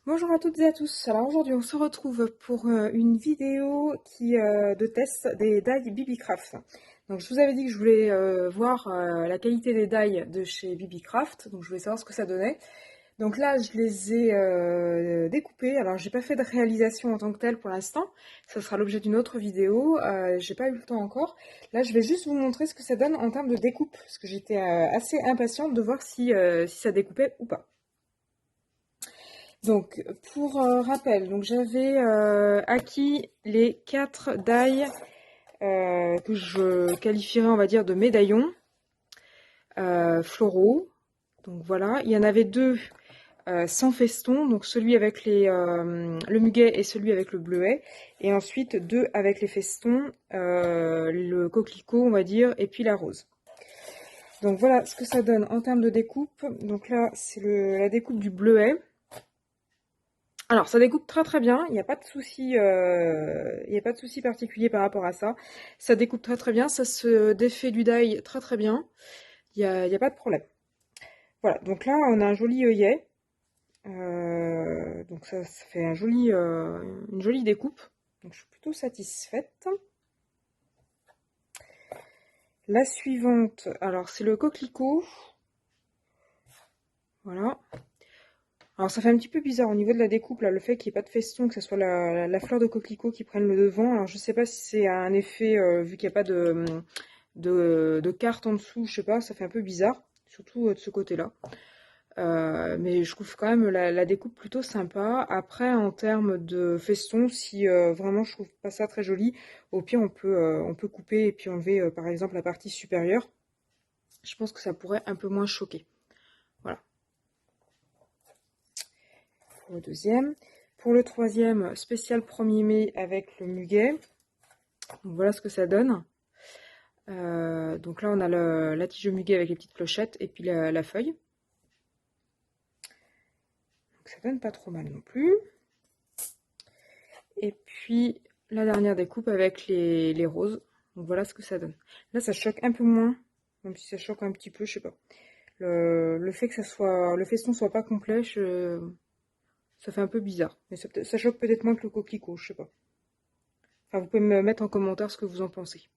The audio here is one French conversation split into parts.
Bonjour à toutes et à tous. Alors aujourd'hui on se retrouve pour une vidéo de test des die BB-Craft. Donc je vous avais dit que je voulais voir la qualité des die de chez BB-Craft, donc je voulais savoir ce que ça donnait. Donc là je les ai découpés. Alors j'ai pas fait de réalisation en tant que telle pour l'instant, ça sera l'objet d'une autre vidéo, j'ai pas eu le temps encore. Là je vais juste vous montrer ce que ça donne en termes de découpe, parce que j'étais assez impatiente de voir si ça découpait ou pas. Donc, pour rappel, donc j'avais acquis les 4 die que je qualifierais, on va dire, de médaillons floraux. Donc voilà, il y en avait deux sans feston, donc celui avec le muguet et celui avec le bleuet, et ensuite deux avec les festons, le coquelicot, on va dire, et puis la rose. Donc voilà ce que ça donne en termes de découpe. Donc là, c'est la découpe du bleuet. Alors, ça découpe très très bien, il n'y a pas de souci, il n'y a pas de souci particulier par rapport à ça. Ça découpe très très bien, ça se défait du die très très bien, il y a pas de problème. Voilà, donc là on a un joli œillet, donc ça fait une jolie découpe, donc je suis plutôt satisfaite. La suivante, alors c'est le coquelicot, voilà. Alors ça fait un petit peu bizarre au niveau de la découpe, là, le fait qu'il n'y ait pas de feston, que ce soit la fleur de coquelicot qui prenne le devant. Alors je sais pas si c'est un effet, vu qu'il n'y a pas de carte en dessous, je sais pas, ça fait un peu bizarre, surtout de ce côté-là. Mais je trouve quand même la découpe plutôt sympa. Après, en termes de feston, si vraiment je trouve pas ça très joli, au pire on peut couper et puis enlever par exemple la partie supérieure. Je pense que ça pourrait un peu moins choquer. Voilà. Pour le deuxième. Pour le troisième, spécial 1er mai avec le muguet. Donc voilà ce que ça donne. Donc là, on a la tige de muguet avec les petites clochettes et puis la feuille. Donc ça donne pas trop mal non plus. Et puis la dernière découpe avec les roses. Donc voilà ce que ça donne. Là, ça choque un peu moins, même si ça choque un petit peu, je sais pas. Le fait que le feston soit pas complet, ça fait un peu bizarre. Mais ça choque peut-être moins que le coquelicot, je sais pas. Enfin, vous pouvez me mettre en commentaire ce que vous en pensez.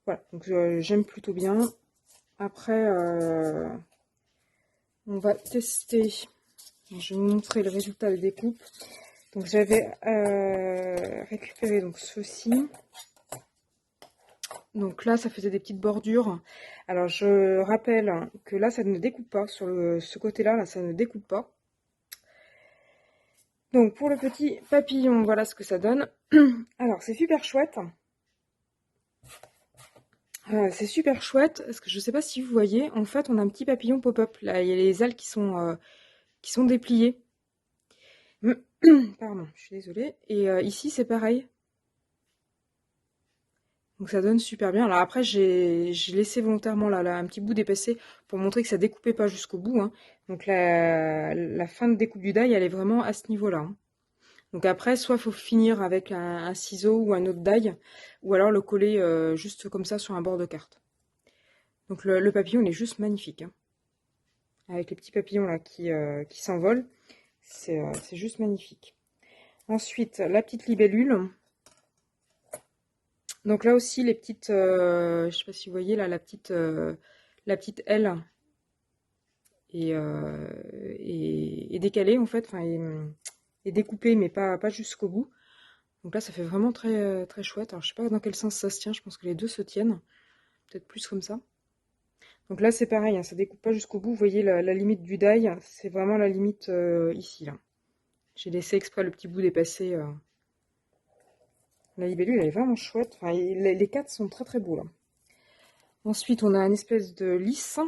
Voilà, donc j'aime plutôt bien. Après, on va tester. Je vais vous montrer le résultat des découpes. Donc j'avais récupéré donc ceci. Donc là, ça faisait des petites bordures. Alors je rappelle que là, ça ne découpe pas. Sur ce côté-là, là, ça ne découpe pas. Donc pour le petit papillon, voilà ce que ça donne. Alors c'est super chouette. C'est super chouette, parce que je sais pas si vous voyez, en fait on a un petit papillon pop-up, là il y a les ailes qui sont dépliées. Pardon, je suis désolée. Et ici c'est pareil. Donc ça donne super bien. Alors après j'ai laissé volontairement là, un petit bout d'épaissé pour montrer que ça découpait pas jusqu'au bout, hein. Donc la fin de découpe du die elle est vraiment à ce niveau-là, hein. Donc après, soit il faut finir avec un ciseau ou un autre die, ou alors le coller juste comme ça sur un bord de carte. Donc le papillon, il est juste magnifique, hein. Avec les petits papillons là qui s'envolent, c'est juste magnifique. Ensuite, la petite libellule. Donc là aussi, les petites, je sais pas si vous voyez là, la petite aile est décalée en fait, enfin est découpée mais pas jusqu'au bout. Donc là, ça fait vraiment très, très chouette. Alors, je sais pas dans quel sens ça se tient. Je pense que les deux se tiennent. Peut-être plus comme ça. Donc là, c'est pareil, hein, ça découpe pas jusqu'au bout. Vous voyez la limite du die. C'est vraiment la limite ici, là. J'ai laissé exprès le petit bout dépassé. La libellule, elle est vraiment chouette. Enfin, les quatre sont très très beaux, là. Ensuite, on a une espèce de lisse.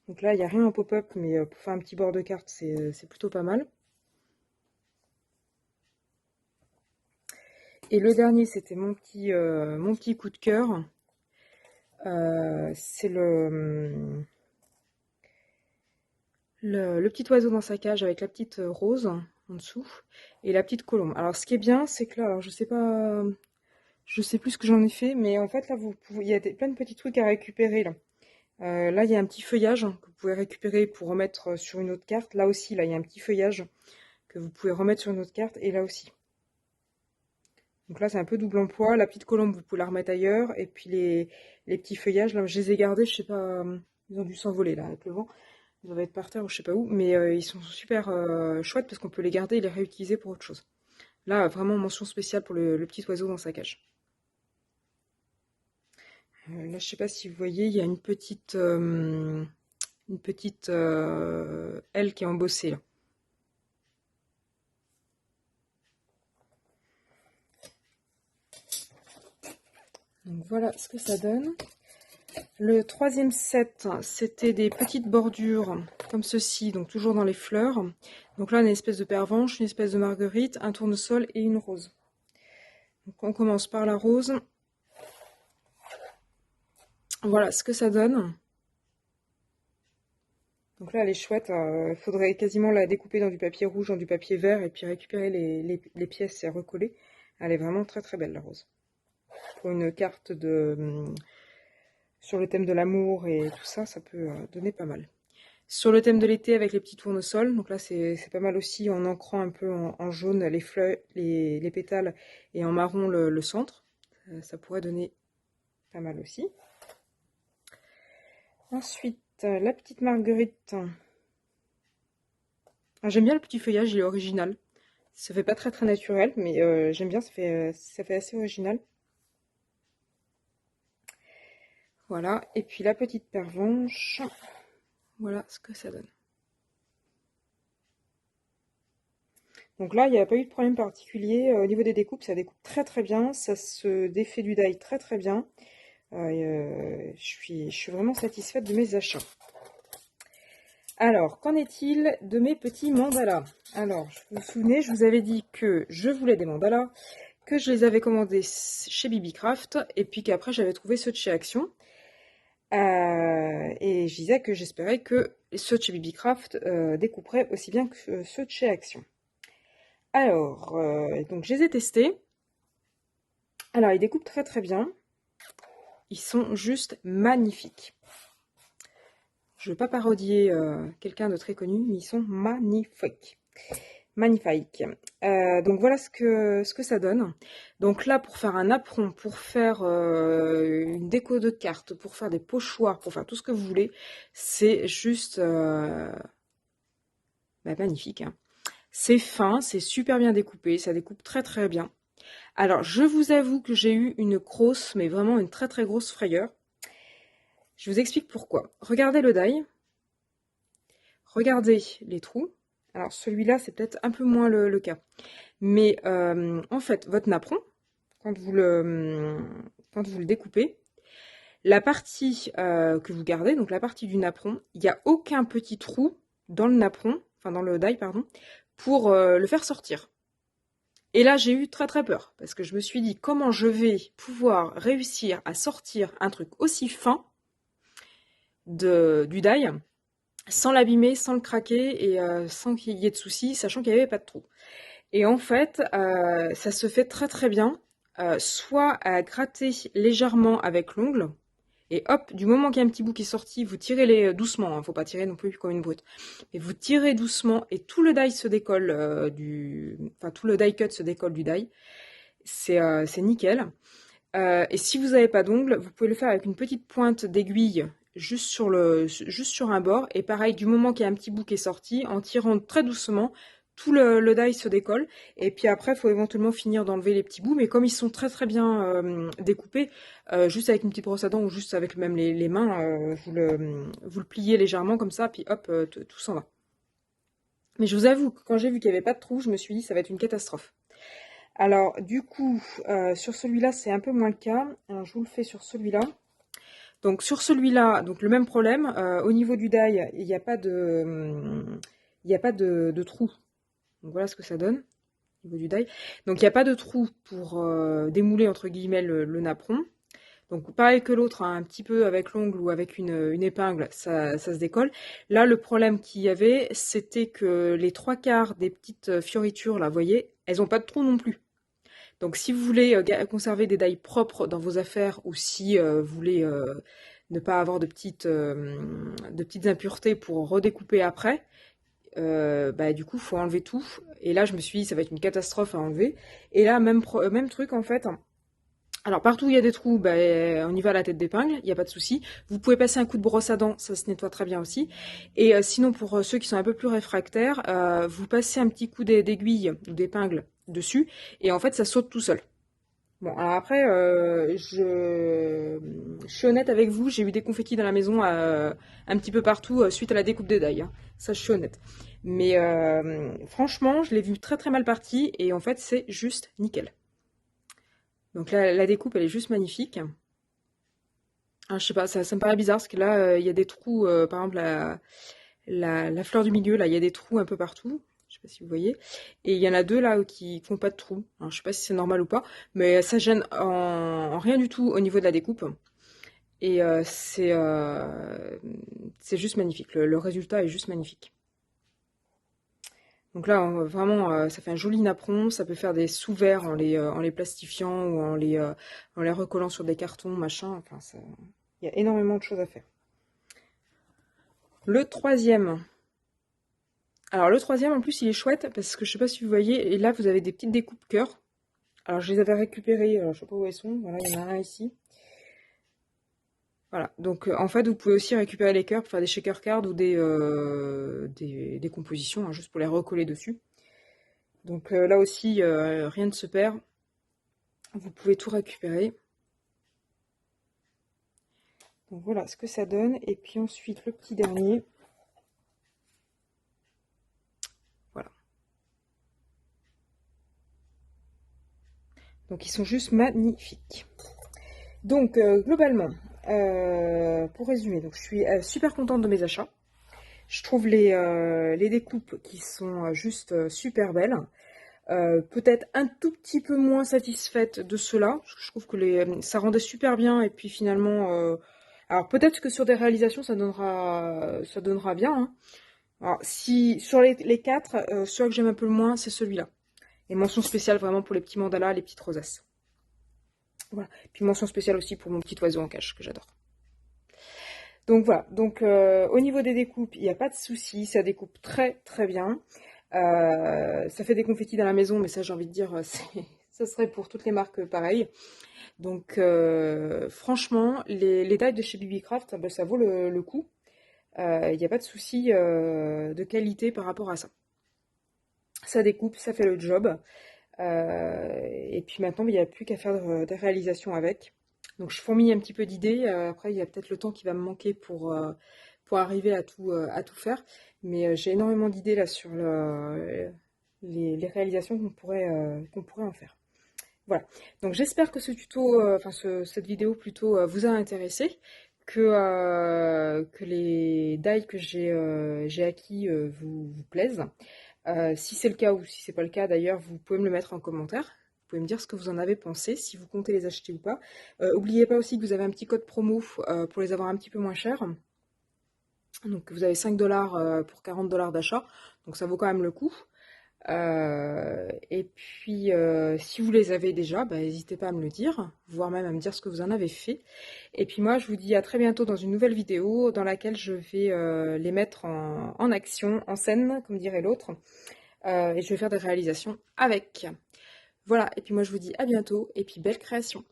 Donc là, il n'y a rien en pop-up, mais pour faire un petit bord de carte, c'est plutôt pas mal. Et le dernier, c'était mon petit coup de cœur. C'est le petit oiseau dans sa cage avec la petite rose en dessous et la petite colombe. Alors ce qui est bien, c'est que là, alors je sais plus ce que j'en ai fait, mais en fait là, il y a plein de petits trucs à récupérer là. Là, il y a un petit feuillage que vous pouvez récupérer pour remettre sur une autre carte. Là aussi, là, il y a un petit feuillage que vous pouvez remettre sur une autre carte, et là aussi. Donc là, c'est un peu double emploi. La petite colombe, vous pouvez la remettre ailleurs. Et puis les petits feuillages, là, je les ai gardés, je sais pas, ils ont dû s'envoler là avec le vent. Ils doivent être par terre ou je sais pas où. Mais ils sont super chouettes parce qu'on peut les garder et les réutiliser pour autre chose. Là, vraiment mention spéciale pour le petit oiseau dans sa cage. Là, je sais pas si vous voyez, il y a une petite aile qui est embossée là. Donc voilà ce que ça donne. Le troisième set, c'était des petites bordures comme ceci, donc toujours dans les fleurs. Donc là, on a une espèce de pervenche, une espèce de marguerite, un tournesol et une rose. Donc on commence par la rose. Voilà ce que ça donne. Donc là, elle est chouette. Il faudrait quasiment la découper dans du papier rouge, dans du papier vert, et puis récupérer les pièces et recoller. Elle est vraiment très très belle, la rose. Pour une carte sur le thème de l'amour et tout ça, ça peut donner pas mal. Sur le thème de l'été avec les petits tournesols, donc là c'est pas mal aussi en ancrant un peu en jaune les fleurs, les pétales et en marron le centre. Ça pourrait donner pas mal aussi. Ensuite, la petite marguerite. Ah, j'aime bien le petit feuillage, il est original. Ça fait pas très très naturel, mais j'aime bien, ça fait assez original. Voilà, et puis la petite pervenche. Voilà ce que ça donne. Donc là, il n'y a pas eu de problème particulier. Au niveau des découpes, ça découpe très très bien. Ça se défait du die très très bien. Je suis vraiment satisfaite de mes achats. Alors, qu'en est-il de mes petits mandalas? Alors, vous vous souvenez, je vous avais dit que je voulais des mandalas, que je les avais commandés chez Bibicraft, et puis qu'après j'avais trouvé ceux de chez Action. Et je disais que j'espérais que ceux de chez Bibicraft découperaient aussi bien que ceux de chez Action. Alors, donc je les ai testés. Alors, ils découpent très très bien. Ils sont juste magnifiques. Je ne veux pas parodier quelqu'un de très connu, mais ils sont magnifiques. Magnifiques. Donc voilà ce que ça donne. Donc là, pour faire un apron, pour faire une déco de cartes, pour faire des pochoirs, pour faire tout ce que vous voulez, c'est juste magnifique. Hein. C'est fin, c'est super bien découpé, ça découpe très très bien. Alors, je vous avoue que j'ai eu une grosse, mais vraiment une très très grosse frayeur. Je vous explique pourquoi. Regardez le die. Regardez les trous. Alors, celui-là, c'est peut-être un peu moins le cas. Mais en fait, votre napperon, quand vous le découpez, la partie que vous gardez, donc la partie du napperon, il n'y a aucun petit trou dans le napperon, enfin dans le die, pardon, pour le faire sortir. Et là, j'ai eu très très peur, parce que je me suis dit, comment je vais pouvoir réussir à sortir un truc aussi fin du die, sans l'abîmer, sans le craquer, et sans qu'il y ait de soucis, sachant qu'il n'y avait pas de trou. Et en fait, ça se fait très très bien, soit à gratter légèrement avec l'ongle, et hop, du moment qu'il y a un petit bout qui est sorti, vous tirez les doucement, hein, faut pas tirer non plus comme une brute. Mais vous tirez doucement et tout le die se décolle enfin tout le die cut se décolle du die. C'est nickel. Et si vous n'avez pas d'ongle, vous pouvez le faire avec une petite pointe d'aiguille juste sur un bord. Et pareil, du moment qu'il y a un petit bout qui est sorti, en tirant très doucement, tout le die se décolle. Et puis après, il faut éventuellement finir d'enlever les petits bouts. Mais comme ils sont très très bien découpés, juste avec une petite brosse à dents ou juste avec même les mains, vous le pliez légèrement comme ça, puis hop, tout s'en va. Mais je vous avoue que quand j'ai vu qu'il n'y avait pas de trou, je me suis dit ça va être une catastrophe. Alors du coup, sur celui-là, c'est un peu moins le cas. Alors je vous le fais sur celui-là. Donc sur celui-là, donc le même problème. Au niveau du die, il n'y a pas de trou. Donc voilà ce que ça donne au niveau du die. Donc il n'y a pas de trou pour démouler entre guillemets le napperon. Donc pareil que l'autre, hein, un petit peu avec l'ongle ou avec une épingle, ça se décolle. Là, le problème qu'il y avait, c'était que les 3/4 des petites fioritures, là, vous voyez, elles n'ont pas de trou non plus. Donc si vous voulez conserver des die propres dans vos affaires ou si vous voulez ne pas avoir de petites impuretés pour redécouper après, bah, du coup, faut enlever tout. Et là, je me suis dit, ça va être une catastrophe à enlever. Et là, même truc, en fait. Alors, partout où il y a des trous, bah, on y va à la tête d'épingle, il n'y a pas de souci. Vous pouvez passer un coup de brosse à dents, ça se nettoie très bien aussi. Et sinon, pour ceux qui sont un peu plus réfractaires, vous passez un petit coup d'aiguille ou d'épingle dessus, et en fait, ça saute tout seul. Bon, alors après, je suis honnête avec vous, j'ai eu des confettis dans la maison un petit peu partout suite à la découpe des dailles, hein. Ça, je suis honnête. Mais franchement, je l'ai vu très très mal parti et en fait, c'est juste nickel. Donc là, la découpe, elle est juste magnifique. Ah, je sais pas, ça me paraît bizarre parce que là, il y a des trous, par exemple, la fleur du milieu, là, il y a des trous un peu partout. Je sais pas si vous voyez. Et il y en a deux là qui font pas de trous. Alors, je sais pas si c'est normal ou pas, mais ça gêne en rien du tout au niveau de la découpe. Et c'est juste magnifique. Le résultat est juste magnifique. Donc là, vraiment, ça fait un joli napperon. Ça peut faire des sous-verres en les plastifiant ou en les recollant sur des cartons, machin. Enfin, il y a énormément de choses à faire. Le troisième. Alors le troisième, en plus, il est chouette parce que je sais pas si vous voyez, et là, vous avez des petites découpes cœur. Alors je les avais récupérées, alors je sais pas où elles sont. Voilà, il y en a un ici. Voilà, donc en fait, vous pouvez aussi récupérer les cœurs pour faire des shaker cards ou des compositions, hein, juste pour les recoller dessus. Donc là aussi, rien ne se perd. Vous pouvez tout récupérer. Donc voilà ce que ça donne. Et puis ensuite, le petit dernier. Voilà. Donc ils sont juste magnifiques. Donc globalement, pour résumer, donc je suis super contente de mes achats. Je trouve les découpes qui sont juste super belles. Peut-être un tout petit peu moins satisfaite de cela. Parce que je trouve que ça rendait super bien. Et puis finalement, alors peut-être que sur des réalisations, ça donnera bien, hein. Alors, si sur les quatre, celui que j'aime un peu le moins, c'est celui-là. Et mention spéciale vraiment pour les petits mandalas, les petites rosaces. Voilà. Puis mention spéciale aussi pour mon petit oiseau en cage que j'adore. Donc voilà. Donc au niveau des découpes, il n'y a pas de souci. Ça découpe très très bien. Ça fait des confettis dans la maison, mais ça, j'ai envie de dire, ça serait pour toutes les marques pareilles. Donc, franchement, les tailles de chez BBcraft, ben, ça vaut le coup. Il n'y a pas de souci de qualité par rapport à ça. Ça découpe, ça fait le job. Et puis maintenant, il n'y a plus qu'à faire des réalisations avec. Donc, je fourmille un petit peu d'idées. Après, il y a peut-être le temps qui va me manquer pour arriver à tout faire. Mais j'ai énormément d'idées là sur les réalisations qu'on pourrait en faire. Voilà. Donc j'espère que ce tuto, cette vidéo plutôt, vous a intéressé, que les die que j'ai acquis vous plaisent. Si c'est le cas ou si c'est pas le cas d'ailleurs, vous pouvez me le mettre en commentaire. Vous pouvez me dire ce que vous en avez pensé, si vous comptez les acheter ou pas. N'oubliez pas aussi que vous avez un petit code promo pour les avoir un petit peu moins cher. Donc vous avez 5$ pour 40$ d'achat, donc ça vaut quand même le coup. Et puis si vous les avez déjà, bah, n'hésitez pas à me le dire, voire même à me dire ce que vous en avez fait. Et puis moi je vous dis à très bientôt dans une nouvelle vidéo dans laquelle je vais les mettre en action, en scène, comme dirait l'autre. Et je vais faire des réalisations avec. Voilà, et puis moi je vous dis à bientôt, et puis belle création.